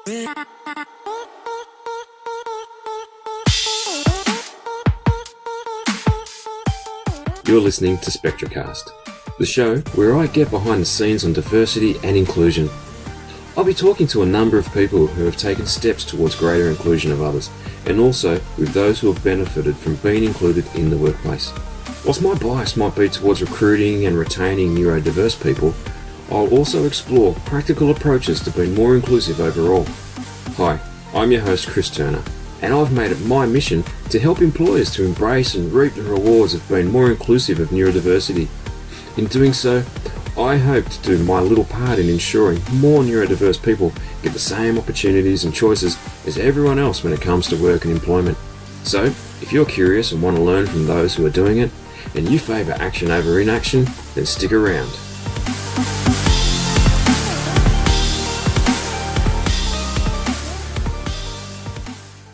You're listening to SpectraCast, the show where I get behind the scenes on diversity and inclusion. I'll be talking to a number of people who have taken steps towards greater inclusion of others, and also with those who have benefited from being included in the workplace. Whilst my bias might be towards recruiting and retaining neurodiverse people, I'll also explore practical approaches to being more inclusive overall. Hi, I'm your host Chris Turner, and I've made it my mission to help employers to embrace and reap the rewards of being more inclusive of neurodiversity. In doing so, I hope to do my little part in ensuring more neurodiverse people get the same opportunities and choices as everyone else when it comes to work and employment. So, if you're curious and want to learn from those who are doing it, and you favour action over inaction, then stick around.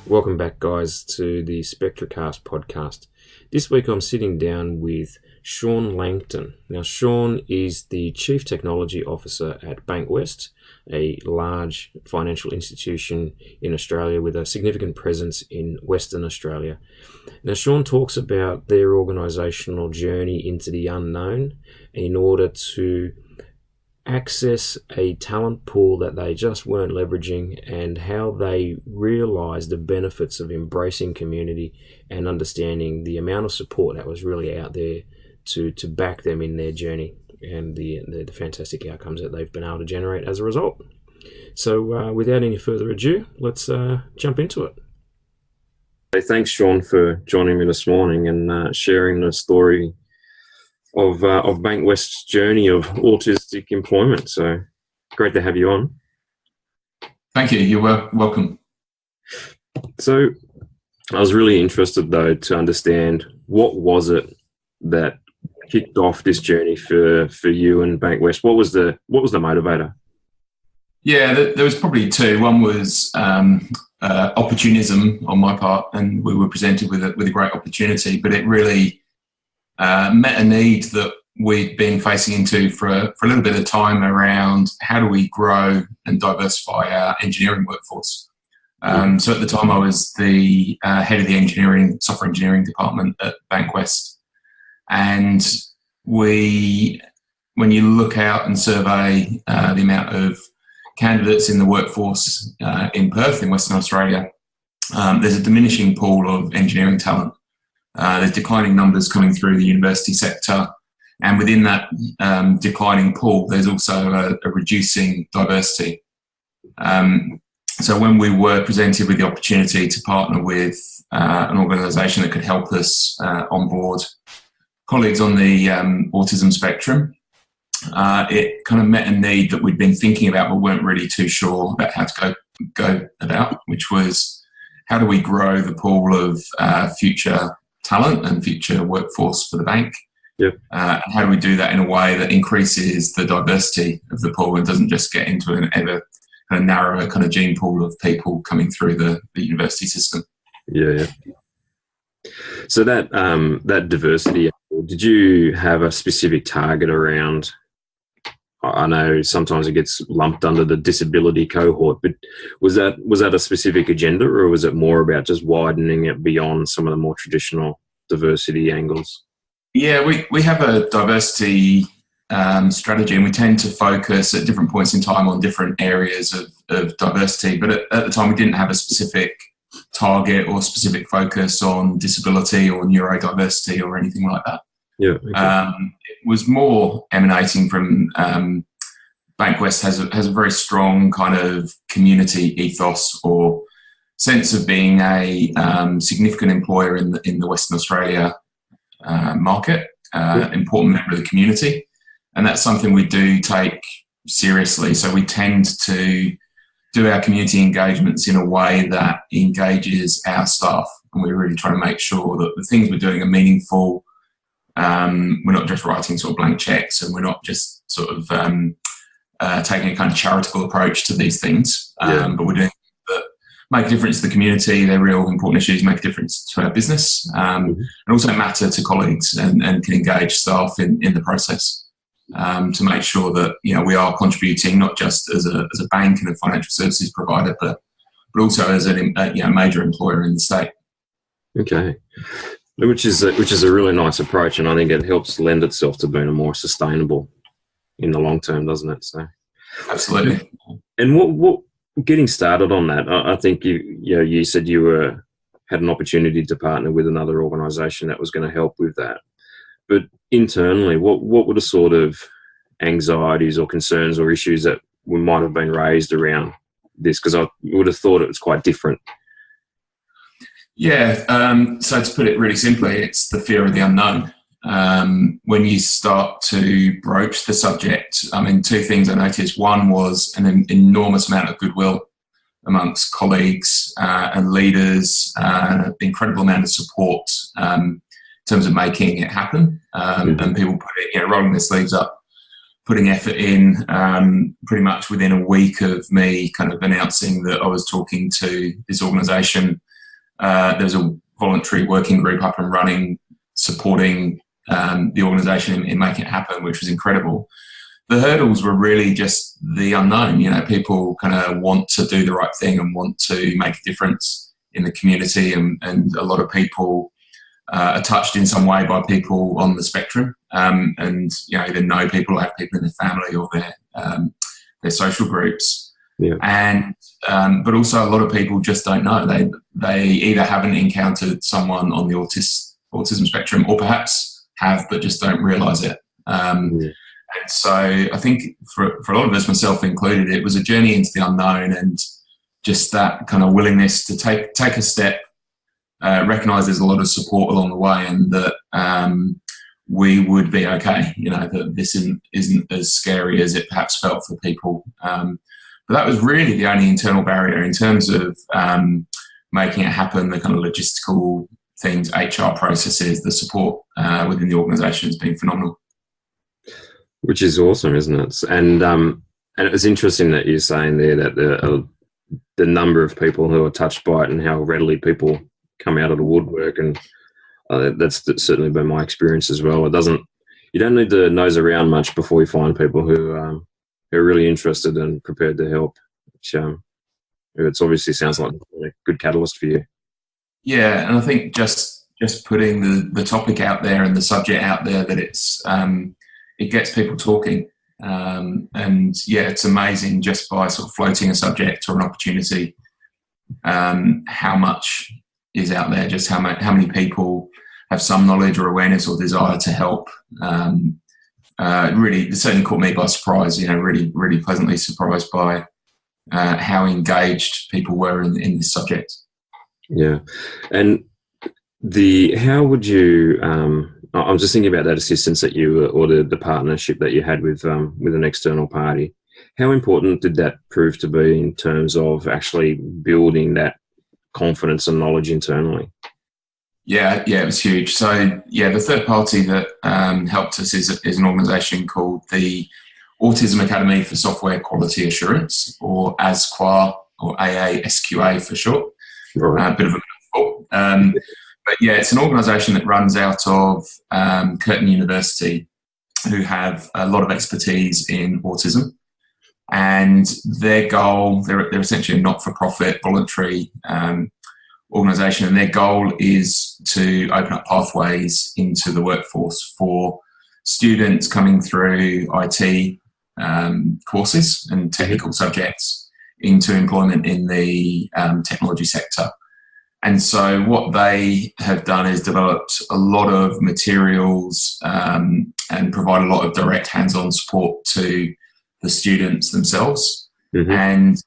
Welcome back, guys, to the SpectraCast podcast. This week I'm sitting down with Sean Langton. Now, Sean is the Chief Technology Officer at Bankwest, a large financial institution in Australia with a significant presence in Western Australia. Now, Sean talks about their organisational journey into the unknown in order to access a talent pool that they just weren't leveraging, and how they realised the benefits of embracing community and understanding the amount of support that was really out there to back them in their journey, and the fantastic outcomes that they've been able to generate as a result. So without any further ado, let's jump into it. Hey, thanks, Sean, for joining me this morning and sharing the story of Bankwest's journey of autistic employment. So great to have you on. Thank you. You're welcome. So I was really interested, though, to understand what was it that kicked off this journey for you and Bankwest. What was the motivator? Yeah, there was probably two. One was opportunism on my part, and we were presented with a great opportunity, but it really met a need that we'd been facing into for a little bit of time around how do we grow and diversify our engineering workforce. So at the time I was the head of the software engineering department at Bankwest, and when you look out and survey the amount of candidates in the workforce in Perth in Western Australia, there's a diminishing pool of engineering talent. There's declining numbers coming through the university sector, and within that declining pool, there's also a reducing diversity. So when we were presented with the opportunity to partner with an organisation that could help us onboard colleagues on the autism spectrum, it kind of met a need that we'd been thinking about but weren't really too sure about how to go about, which was how do we grow the pool of future talent and future workforce for the bank. Yep. How do we do that in a way that increases the diversity of the pool and doesn't just get into an ever kind of narrower kind of gene pool of people coming through the university system? Yeah. So that diversity, did you have a specific target around? I know sometimes it gets lumped under the disability cohort, but was that a specific agenda, or was it more about just widening it beyond some of the more traditional diversity angles? Yeah, we have a diversity strategy, and we tend to focus at different points in time on different areas of diversity. But at the time, we didn't have a specific target or specific focus on disability or neurodiversity or anything like that. Yeah. Okay. It was more emanating from Bankwest has a very strong kind of community ethos or sense of being a significant employer in the Western Australia market, important member of the community, and that's something we do take seriously. So we tend to do our community engagements in a way that engages our staff, and we're really trying to make sure that the things we're doing are meaningful. We're not just writing sort of blank checks, and we're not just sort of taking a kind of charitable approach to these things, but we're doing that make a difference to the community. They're real important issues, make a difference to our business, and also matter to colleagues and can engage staff in the process. to make sure that we are contributing not just as a bank and a financial services provider, but also as a major employer in the state. Okay, which is a really nice approach, and I think it helps lend itself to being a more sustainable in the long term, doesn't it? So, absolutely. And what getting started on that, I think you said you had an opportunity to partner with another organisation that was going to help with that. But internally, what were the sort of anxieties or concerns or issues that might have been raised around this? Because I would have thought it was quite different. Yeah, so to put it really simply, it's the fear of the unknown. When you start to broach the subject, I mean, two things I noticed. One was an enormous amount of goodwill amongst colleagues and leaders, incredible amount of support in terms of making it happen, and people rolling their sleeves up, putting effort in. Pretty much within a week of me kind of announcing that I was talking to this organisation, there's a voluntary working group up and running, supporting the organisation in making it happen, which was incredible. The hurdles were really just the unknown. People kind of want to do the right thing and want to make a difference in the community, and a lot of people are touched in some way by people on the spectrum, and either know people or have people in their family or their social groups. Yeah. And but also a lot of people just don't know. They either haven't encountered someone on the autism spectrum, or perhaps have but just don't realise it. And so I think for a lot of us, myself included, it was a journey into the unknown, and just that kind of willingness to take a step, recognise there's a lot of support along the way, and that we would be okay. That this isn't as scary as it perhaps felt for people. But that was really the only internal barrier in terms of making it happen. The kind of logistical things, HR processes, the support within the organisation has been phenomenal. Which is awesome, isn't it? And it was interesting that you're saying there that the number of people who are touched by it and how readily people come out of the woodwork, and that's certainly been my experience as well. You don't need to nose around much before you find people who are really interested and prepared to help, which it obviously sounds like a good catalyst for you. Yeah, and I think just putting the topic out there and the subject out there, that it gets people talking. And yeah, it's amazing just by sort of floating a subject or an opportunity, how much is out there, just how many people have some knowledge or awareness or desire to help. It certainly caught me by surprise, really, really pleasantly surprised by how engaged people were in this subject. Yeah. And how would you, I'm just thinking about that assistance that you, or the partnership that you had with an external party. How important did that prove to be in terms of actually building that confidence and knowledge internally? Yeah, it was huge. So the third party that helped us is an organisation called the Autism Academy for Software Quality Assurance, or ASQA, or AASQA for short. Right. A bit of a mouthful. But yeah, it's an organisation that runs out of Curtin University, who have a lot of expertise in autism. And their goal, they're essentially a not-for-profit voluntary organisation, and their goal is to open up pathways into the workforce for students coming through IT courses and technical subjects into employment in the technology sector. And so what they have done is developed a lot of materials and provide a lot of direct hands-on support to the students themselves. Mm-hmm. And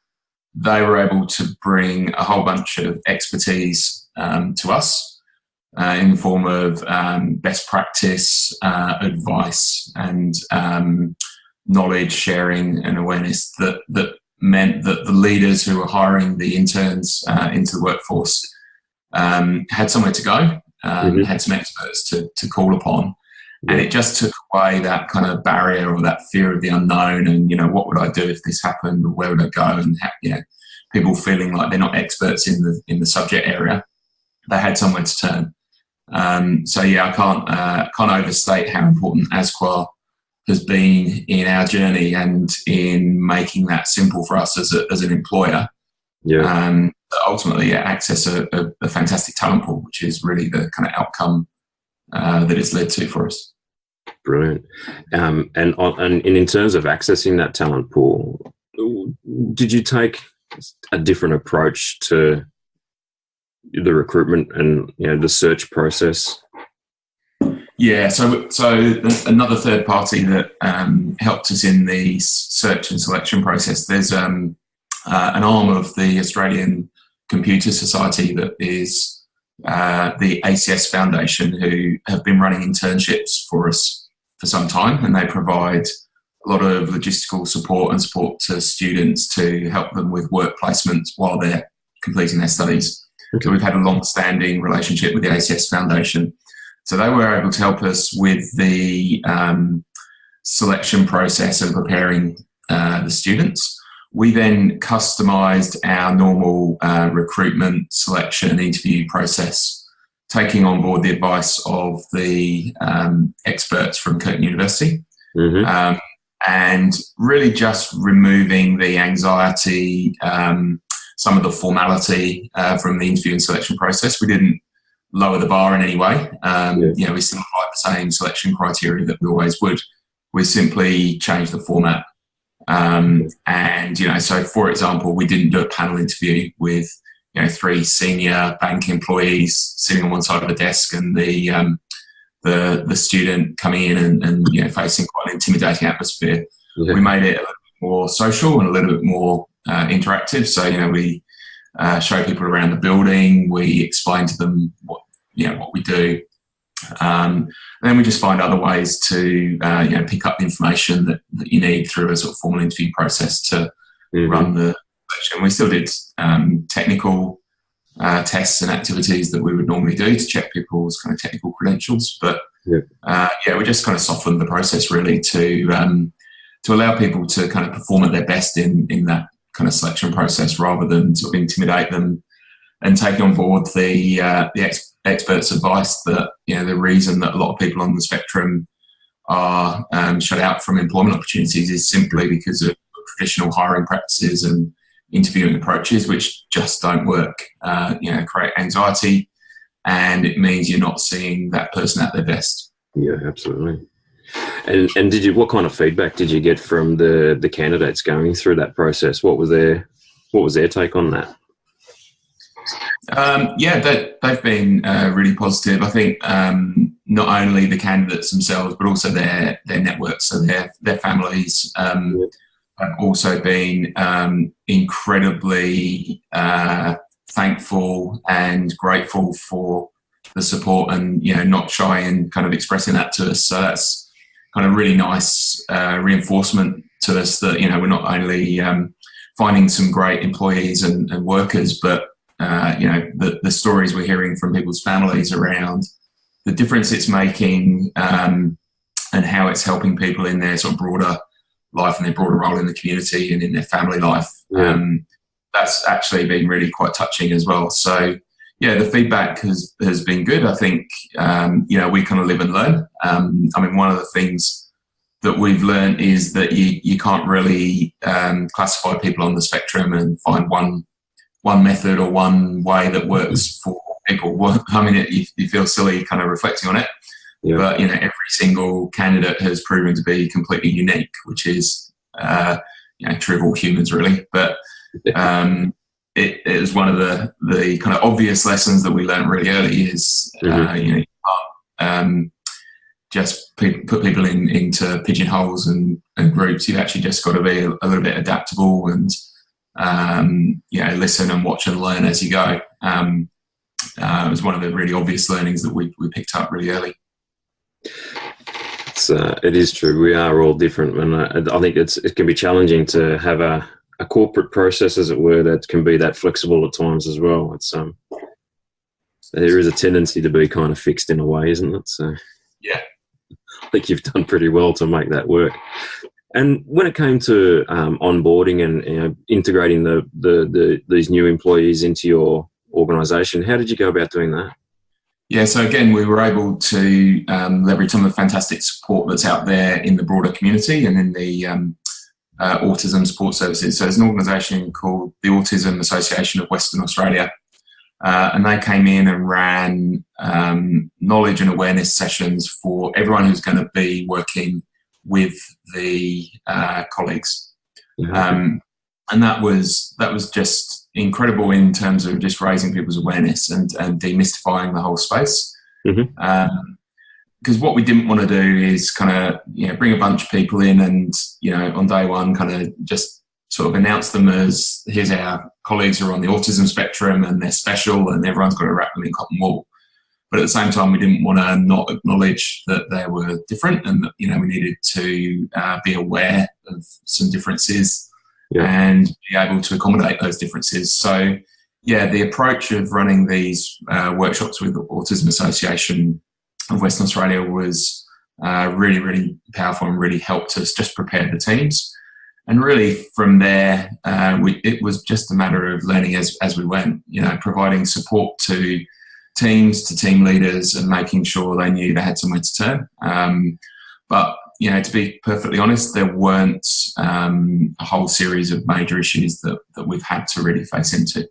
they were able to bring a whole bunch of expertise to us in the form of best practice, advice, and knowledge sharing and awareness that meant that the leaders who were hiring the interns into the workforce had somewhere to go, had some experts to call upon. And it just took away that kind of barrier or that fear of the unknown, and what would I do if this happened, or where would I go, and people feeling like they're not experts in the subject area. They had somewhere to turn. So yeah, I can't overstate how important ASQA has been in our journey and in making that simple for us as an employer. Yeah. Ultimately access a fantastic talent pool, which is really the kind of outcome that it's led to for us. Brilliant. And in terms of accessing that talent pool, did you take a different approach to the recruitment and the search process? Yeah, so another third party that helped us in the search and selection process. There's an arm of the Australian Computer Society that is the ACS Foundation, who have been running internships for us for some time, and they provide a lot of logistical support and support to students to help them with work placements while they're completing their studies. Okay. So we've had a long-standing relationship with the ACS Foundation. So they were able to help us with the selection process and preparing the students. We then customised our normal recruitment, selection and interview process, taking on board the advice of the experts from Curtin University. Mm-hmm. And really just removing the anxiety, some of the formality from the interview and selection process. We didn't lower the bar in any way. We still applied the same selection criteria that we always would. We simply changed the format. So for example, we didn't do a panel interview with 3 senior bank employees sitting on one side of a desk and the student coming in and facing quite an intimidating atmosphere. Yeah. We made it a little bit more social and a little bit more interactive. So we show people around the building. We explain to them what we do, and then we just find other ways to pick up the information that you need through a sort of formal interview process to run the selection. We still did technical tests and activities that we would normally do to check people's kind of technical credentials, but we just kind of softened the process really to allow people to kind of perform at their best in that kind of selection process, rather than sort of intimidate them, and taking on board the experts' advice that the reason that a lot of people on the spectrum are shut out from employment opportunities is simply because of traditional hiring practices and interviewing approaches, which just don't work. Create anxiety, and it means you're not seeing that person at their best. Yeah, absolutely. And what kind of feedback did you get from the candidates going through that process? What was their take on that? They've been really positive. I think not only the candidates themselves, but also their networks, so their families have also been incredibly thankful and grateful for the support, and not shy in kind of expressing that to us. So that's kind of really nice reinforcement to us that we're not only finding some great employees and workers, but the stories we're hearing from people's families around the difference it's making, and how it's helping people in their sort of broader life and their broader role in the community and in their family life. That's actually been really quite touching as well. So the feedback has been good. I think we kind of live and learn. One of the things that we've learned is that you can't really classify people on the spectrum and find one method or one way that works for people. You feel silly kind of reflecting on it. Yeah. But every single candidate has proven to be completely unique, which is true of all humans really. But it is one of the kind of obvious lessons that we learned really early is you can't just put people into pigeonholes and groups. You've actually just got to be a little bit adaptable and listen and watch and learn as you go. It was one of the really obvious learnings that we picked up really early. It is true. We are all different, and I think it can be challenging to have a corporate process, as it were, that can be that flexible at times as well. It's there is a tendency to be kind of fixed in a way, isn't it? So yeah, I think you've done pretty well to make that work. And when it came to onboarding and integrating these new employees into your organisation, how did you go about doing that? Yeah, so again, we were able to leverage some of the fantastic support that's out there in the broader community and in the autism support services. So there's an organisation called the Autism Association of Western Australia, and they came in and ran knowledge and awareness sessions for everyone who's going to be working with the colleagues. Mm-hmm. And that was just incredible in terms of just raising people's awareness and demystifying the whole space. Mm-hmm. Because what we didn't want to do is kind of, bring a bunch of people in and, on day one kind of just sort of announce them as, here's our colleagues who are on the autism spectrum and they're special and everyone's got to wrap them in cotton wool. But at the same time, we didn't want to not acknowledge that they were different and that, we needed to be aware of some differences. Yeah. And be able to accommodate those differences. So, the approach of running these workshops with the Autism Association of Western Australia was really, really powerful and really helped us just prepare the teams. And really from there, it was just a matter of learning as we went, providing support to teams, to team leaders and making sure they knew they had somewhere to turn. But to be perfectly honest, there weren't a whole series of major issues that we've had to really face into.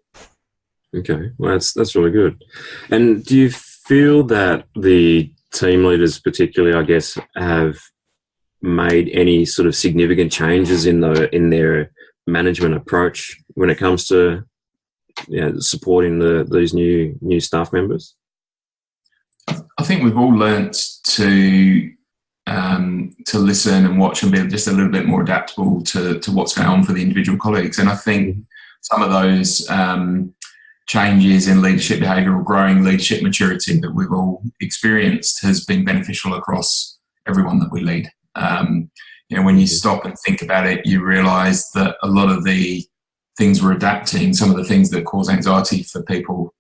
Okay, well, that's really good. And do you feel that the team leaders particularly, I guess, have made any sort of significant changes in their management approach when it comes to supporting these new staff members? I think we've all learnt to listen and watch and be just a little bit more adaptable to what's going on for the individual colleagues. And I think some of those changes in leadership behaviour or growing leadership maturity that we've all experienced has been beneficial across everyone that we lead. When you stop and think about it, you realise that a lot of the things we're adapting, some of the things that cause anxiety for people,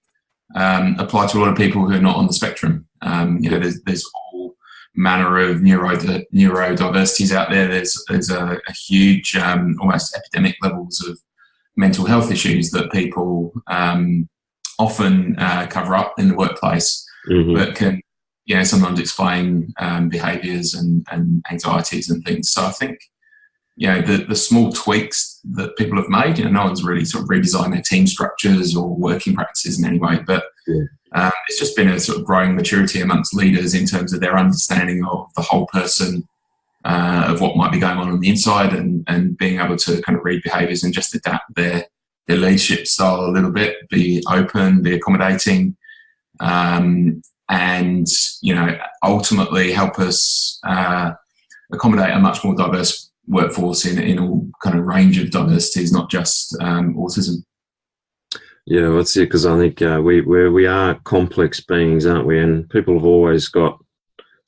apply to a lot of people who are not on the spectrum. There's all manner of neurodiversities out there. There's a huge, almost epidemic levels of mental health issues that people often cover up in the workplace, mm-hmm. but can sometimes explain behaviours and anxieties and things. So I think the small tweaks that people have made, no one's really sort of redesigned their team structures or working practices in any way, but it's just been a sort of growing maturity amongst leaders in terms of their understanding of the whole person, of what might be going on the inside and being able to kind of read behaviours and just adapt their leadership style a little bit, be open, be accommodating, and ultimately help us accommodate a much more diverse workforce in all kind of range of diversities, not just autism. Yeah, well, that's it, because I think we are complex beings, aren't we? And people have always got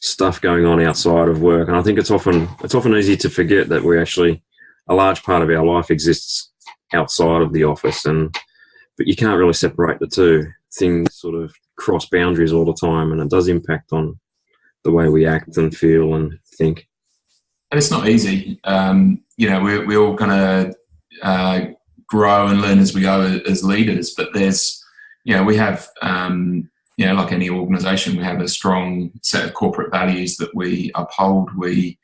stuff going on outside of work, and I think it's often easy to forget that we actually, a large part of our life exists outside of the office, but you can't really separate the two. Things sort of cross boundaries all the time, and it does impact on the way we act and feel and think. And it's not easy. We all kind of grow and learn as we go as leaders, but there's, we have, like any organisation, we have a strong set of corporate values that we uphold. We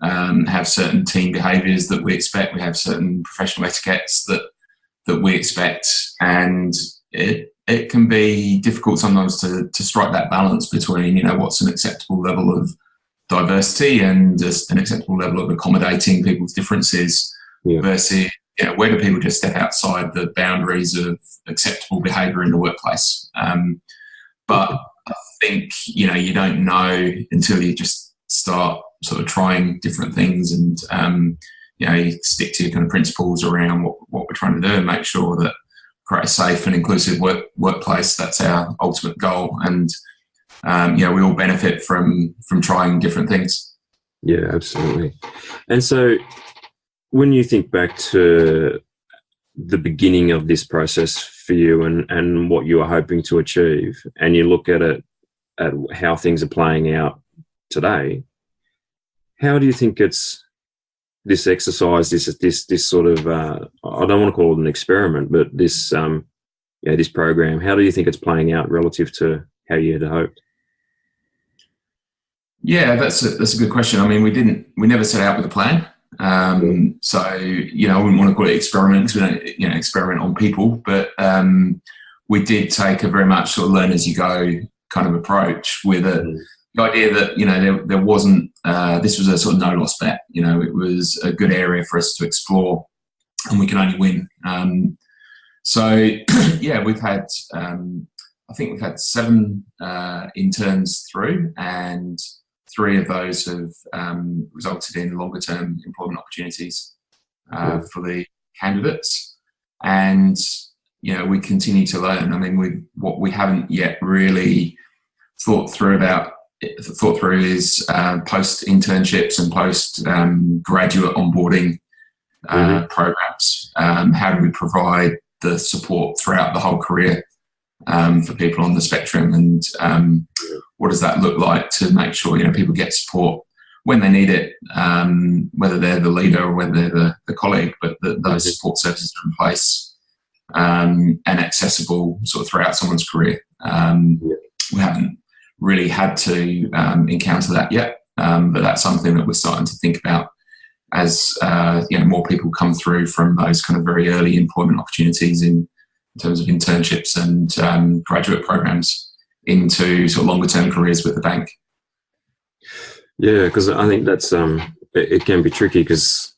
have certain team behaviours that we expect. We have certain professional etiquettes that we expect, and it can be difficult sometimes to strike that balance between, what's an acceptable level of diversity and just an acceptable level of accommodating people's differences versus, where do people just step outside the boundaries of acceptable behaviour in the workplace? But I think, you don't know until you just start sort of trying different things and, you stick to your kind of principles around what we're trying to do and make sure that create a safe and inclusive workplace. That's our ultimate goal. And, we all benefit from trying different things. Yeah, absolutely. And so when you think back to the beginning of this process for you and what you were hoping to achieve, and you look at it, at how things are playing out today, how do you think it's this exercise, this sort of, I don't want to call it an experiment, but this program, how do you think it's playing out relative to how you had hoped? Yeah, that's a good question. I mean, we never set out with a plan. So, I wouldn't want to call it experiment, because we don't, experiment on people, but we did take a very much sort of learn as you go kind of approach, with the idea that, there wasn't, this was a sort of no loss bet. It was a good area for us to explore, and we can only win. So yeah, we've had, I think we've had 7 interns through, and 3 of those have resulted in longer term employment opportunities for the candidates. And, we continue to learn. I mean, what we haven't yet really thought through is post internships and post graduate onboarding programs. How do we provide the support throughout the whole career for people on the spectrum, and what does that look like to make sure people get support when they need it, whether they're the leader or whether they're the colleague, but those support services are in place and accessible sort of throughout someone's career. We haven't really had to encounter that yet, but that's something that we're starting to think about as more people come through from those kind of very early employment opportunities in terms of internships and graduate programs into sort of longer term careers with the bank. Yeah, because I think that's it can be tricky, because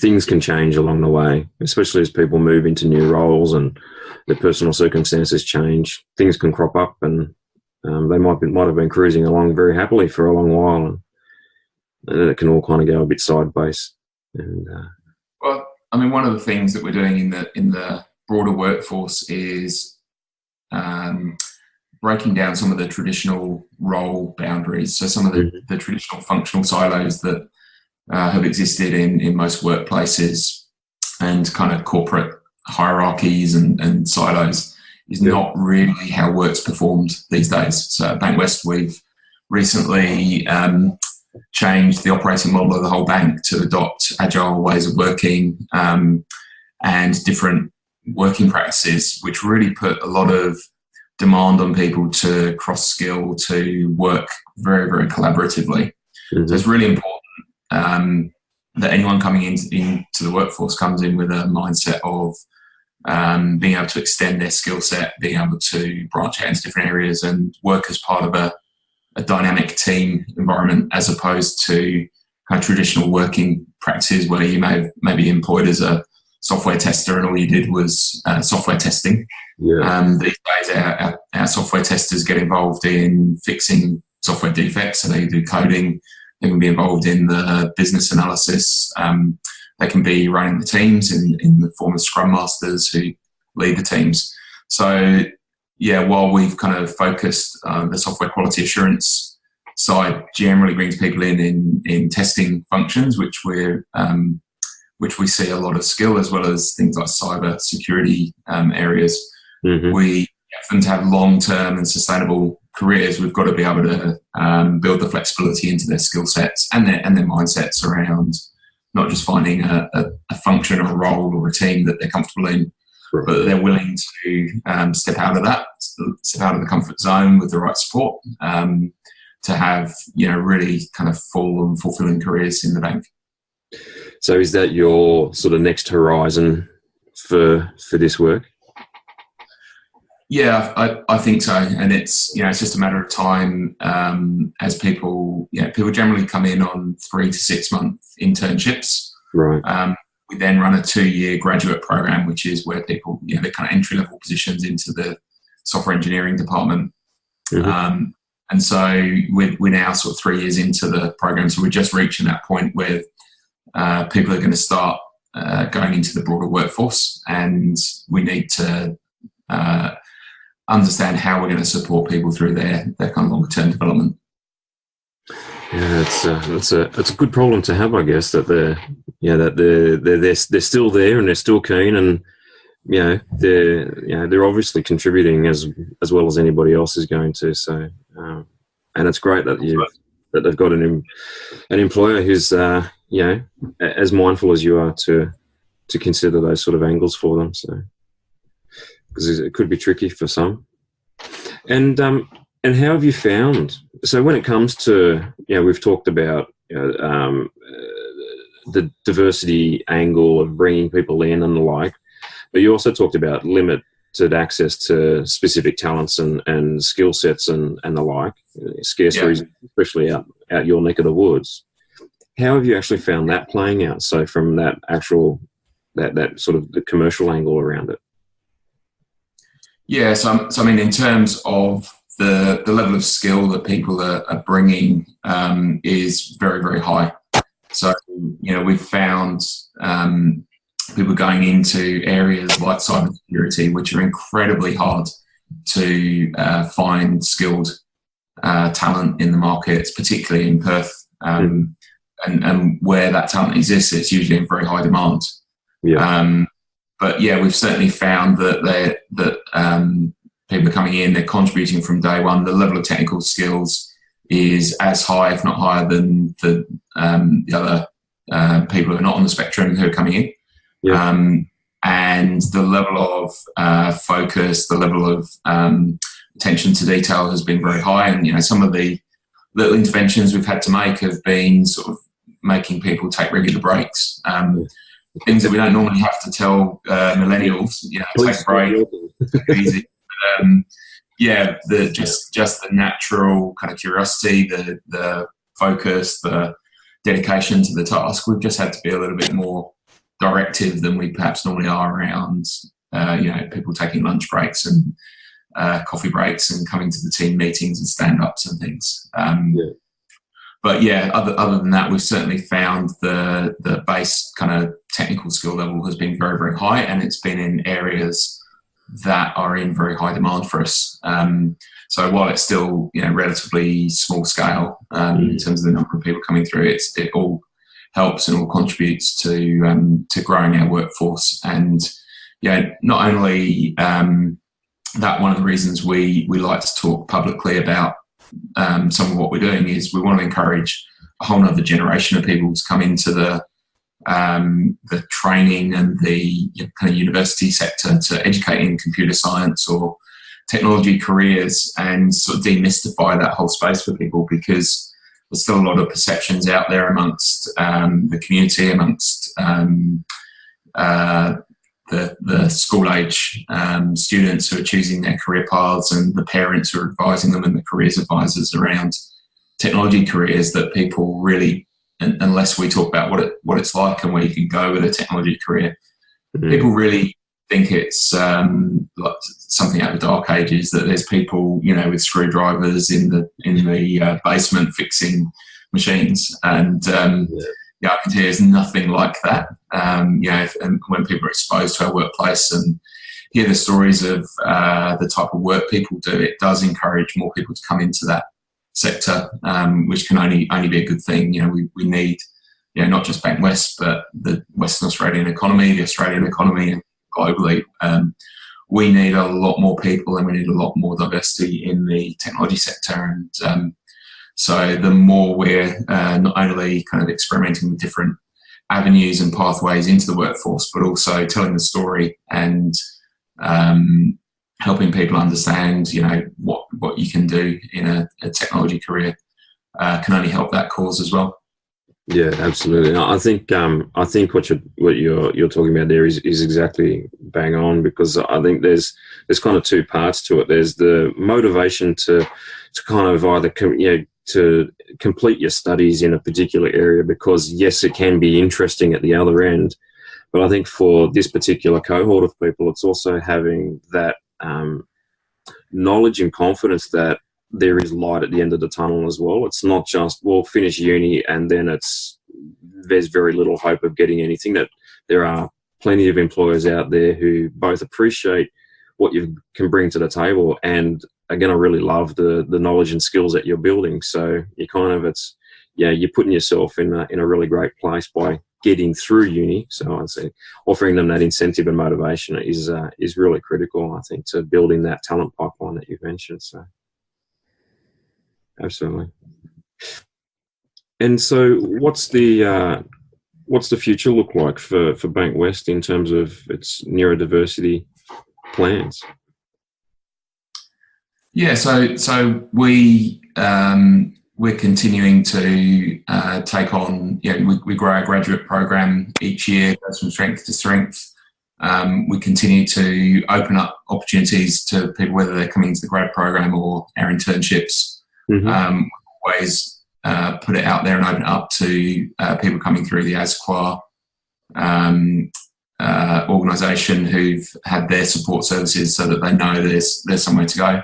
things can change along the way, especially as people move into new roles and their personal circumstances change. Things can crop up, and they might have been cruising along very happily for a long while, and then it can all kind of go a bit sideways. And well, I mean, one of the things that we're doing in the broader workforce is breaking down some of the traditional role boundaries. So some of the traditional functional silos that have existed in most workplaces, and kind of corporate hierarchies and silos, is not really how work's performed these days. So at Bankwest, we've recently changed the operating model of the whole bank to adopt agile ways of working and different working practices, which really put a lot of demand on people to cross-skill, to work very, very collaboratively. So it's really important that anyone coming into the workforce comes in with a mindset of being able to extend their skill set, being able to branch out into different areas and work as part of a dynamic team environment, as opposed to kind of traditional working practices where you may have maybe employed as a software tester and all you did was software testing. These days our software testers get involved in fixing software defects, so they do coding, they can be involved in the business analysis, they can be running the teams in the form of scrum masters who lead the teams. So yeah, while we've kind of focused the software quality assurance side generally brings people in testing functions, which we see a lot of skill, as well as things like cyber security areas. We have them to have long-term and sustainable careers. We've got to be able to build the flexibility into their skill sets and their mindsets around not just finding a function or a role or a team that they're comfortable in, but they're willing to step out of the comfort zone with the right support to have really kind of full and fulfilling careers in the bank. So is that your sort of next horizon for this work? Yeah, I think so, and it's just a matter of time as people generally come in on 3 to 6 month internships. Right. We then run a 2-year graduate program, which is where people they're kind of entry level positions into the software engineering department. And so we're now sort of 3 years into the program, so we're just reaching that point where people are going to start going into the broader workforce, and we need to understand how we're going to support people through their kind of longer term development. Yeah, it's a good problem to have, I guess, that they're still there and they're still keen, and they're obviously contributing as well as anybody else is going to. So, and it's great that they've got an employer who's as mindful as you are to consider those sort of angles for them. So, because it could be tricky for some. And how have you found? So when it comes to, we've talked about the diversity angle of bringing people in and the like, but you also talked about limited access to specific talents and skill sets and the like, scarce reasons, especially out your neck of the woods. How have you actually found that playing out? So from that actual, that sort of the commercial angle around it. Yeah, so I mean, in terms of the level of skill that people are bringing is very, very high. So, we've found people going into areas like cybersecurity, which are incredibly hard to find skilled talent in the markets, particularly in Perth. And where that talent exists, it's usually in very high demand. Yeah. But yeah, we've certainly found that people are coming in, they're contributing from day one. The level of technical skills is as high, if not higher, than the other people who are not on the spectrum who are coming in. Yeah. And the level of focus, the level of attention to detail has been very high. And, some of the little interventions we've had to make have been sort of making people take regular breaks. Things that we don't normally have to tell millennials, take a break, take it easy. Just the natural kind of curiosity, the focus, the dedication to the task. We've just had to be a little bit more directive than we perhaps normally are around, people taking lunch breaks and coffee breaks and coming to the team meetings and stand-ups and things. But yeah, other than that, we've certainly found the base kind of technical skill level has been very, very high, and it's been in areas that are in very high demand for us. So while it's still, relatively small scale in terms of the number of people coming through, it all helps and all contributes to growing our workforce. And not only that, one of the reasons we like to talk publicly about some of what we're doing is we want to encourage a whole other generation of people to come into the training and the kind of university sector to educate in computer science or technology careers, and sort of demystify that whole space for people, because there's still a lot of perceptions out there amongst the community, amongst the school-age students who are choosing their career paths, and the parents who are advising them, and the careers advisors around technology careers, that people really, unless we talk about what it's like and where you can go with a technology career, people really think it's like something out of the dark ages, that there's people, with screwdrivers in the basement fixing machines. And I can tell you there's nothing like that. And when people are exposed to our workplace and hear the stories of the type of work people do, it does encourage more people to come into that sector, which can only be a good thing. We need, not just Bankwest, but the Western Australian economy, the Australian economy, and globally. We need a lot more people, and we need a lot more diversity in the technology sector. And so the more we're not only kind of experimenting with different avenues and pathways into the workforce, but also telling the story and helping people understand, what you can do in a technology career can only help that cause as well. Yeah, absolutely. I think what you're talking about there is exactly bang on, because I think there's kind of two parts to it. There's the motivation to kind of either to complete your studies in a particular area, because yes, it can be interesting at the other end, but I think for this particular cohort of people, it's also having that knowledge and confidence that there is light at the end of the tunnel as well. It's not just, finish uni and then there's very little hope of getting anything. That there are plenty of employers out there who both appreciate what you can bring to the table, and again, I really love the knowledge and skills that you're building. So you kind of, you're putting yourself in a really great place by getting through uni. So I'd say offering them that incentive and motivation is really critical, I think, to building that talent pipeline that you've mentioned. So absolutely. And so what's the future look like for Bankwest in terms of its neurodiversity plans? Yeah, so we're continuing to take on. We grow our graduate program each year, goes from strength to strength. We continue to open up opportunities to people, whether they're coming into the grad program or our internships. We always put it out there and open it up to people coming through the ASQA organisation who've had their support services, so that they know there's somewhere to go.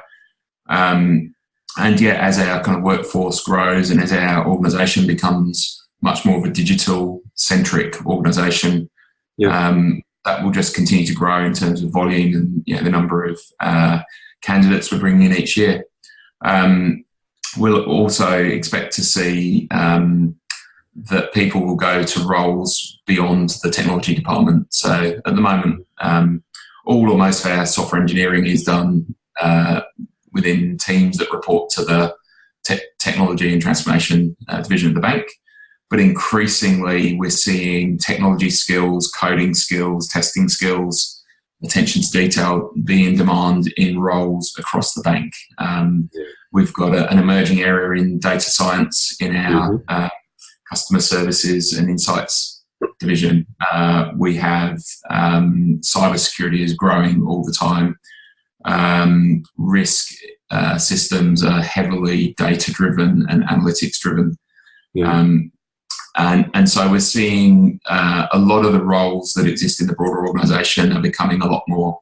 And yeah, as our kind of workforce grows and as our organisation becomes much more of a digital-centric organisation, that will just continue to grow in terms of volume and the number of candidates we're bringing in each year. We'll also expect to see that people will go to roles beyond the technology department. So at the moment, all or most of our software engineering is done within teams that report to the technology and transformation division of the bank. But increasingly, we're seeing technology skills, coding skills, testing skills, attention to detail be in demand in roles across the bank. We've got an emerging area in data science in our customer services and insights division. We have cybersecurity is growing all the time. Risk systems are heavily data-driven and analytics-driven. And so we're seeing a lot of the roles that exist in the broader organisation are becoming a lot more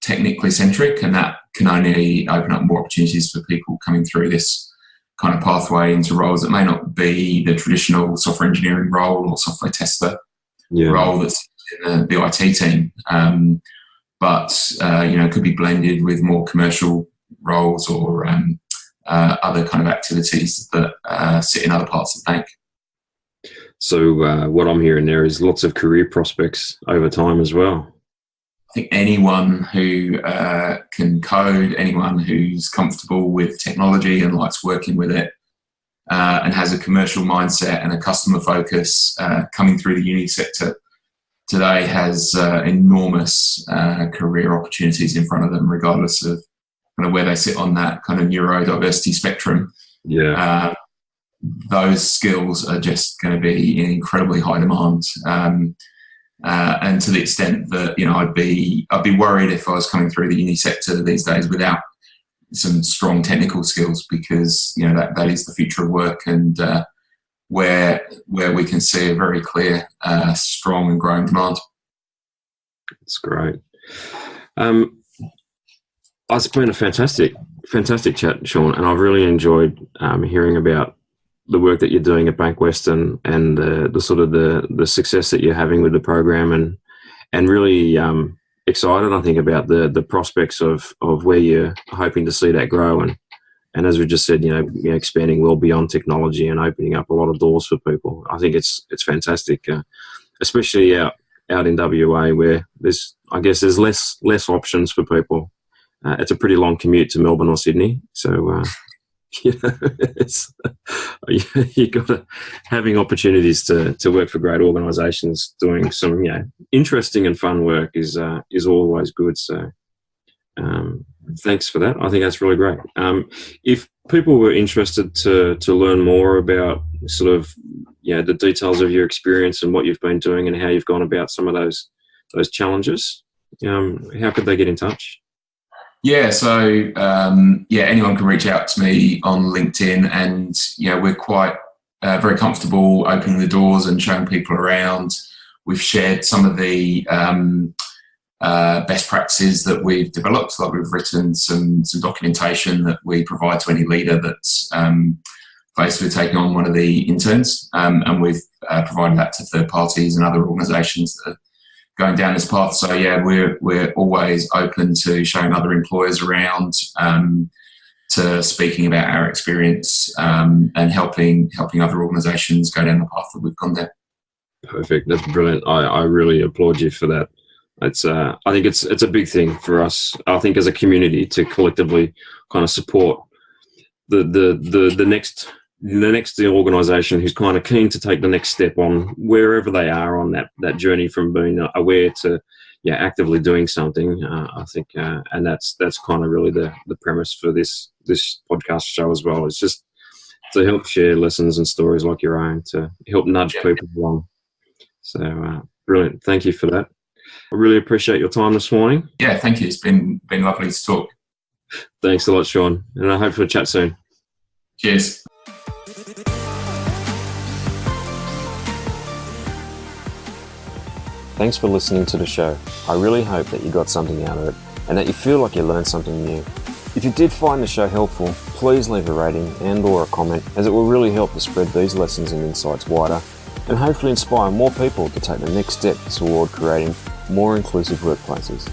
technically centric, and that can only open up more opportunities for people coming through this kind of pathway into roles that may not be the traditional software engineering role or software tester role that's in the IT team, but could be blended with more commercial roles or other kind of activities that sit in other parts of the bank. So what I'm hearing there is lots of career prospects over time as well. I think anyone who can code, anyone who's comfortable with technology and likes working with it, and has a commercial mindset and a customer focus, coming through the uni sector today has enormous career opportunities in front of them, regardless of kind of where they sit on that kind of neurodiversity spectrum. Those skills are just going to be in incredibly high demand. And to the extent that, I'd be worried if I was coming through the uni sector these days without some strong technical skills, because, that is the future of work, and where we can see a very clear, strong and growing demand. That's great. It's been a fantastic chat, Sean, and I've really enjoyed hearing about the work that you're doing at Bankwest and the sort of the success that you're having with the program, and really excited, I think, about the prospects of where you're hoping to see that grow, and as we just said, expanding well beyond technology and opening up a lot of doors for people. I think it's fantastic, especially out in WA, where there's less options for people. It's a pretty long commute to Melbourne or Sydney, so you got to having opportunities to work for great organisations, doing some interesting and fun work is always good. So thanks for that. I think that's really great. If people were interested to learn more about sort of the details of your experience and what you've been doing and how you've gone about some of those challenges, how could they get in touch? So anyone can reach out to me on LinkedIn, and we're quite very comfortable opening the doors and showing people around. We've shared some of the best practices that we've developed. Like, we've written some documentation that we provide to any leader that's faced with taking on one of the interns, and we've provided that to third parties and other organisations that are going down this path. So we're always open to showing other employers around, to speaking about our experience, and helping other organisations go down the path that we've gone down. Perfect. That's brilliant. I really applaud you for that. It's I think it's a big thing for us, I think, as a community, to collectively kind of support the next organisation who's kind of keen to take the next step on wherever they are on that journey from being aware to actively doing something. I think, and that's kind of really the premise for this podcast show as well. It's just to help share lessons and stories like your own to help nudge people along. So brilliant. Thank you for that. I really appreciate your time this morning. Yeah, thank you. It's been lovely to talk. Thanks a lot, Sean. And I hope to chat soon. Cheers. Thanks for listening to the show. I really hope that you got something out of it and that you feel like you learned something new. If you did find the show helpful, please leave a rating and/or a comment, as it will really help to spread these lessons and insights wider and hopefully inspire more people to take the next step toward creating more inclusive workplaces.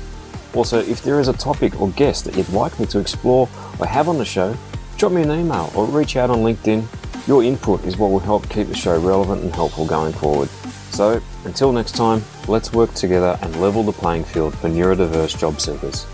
Also, if there is a topic or guest that you'd like me to explore or have on the show, drop me an email or reach out on LinkedIn. Your input is what will help keep the show relevant and helpful going forward. So, until next time, let's work together and level the playing field for neurodiverse job seekers.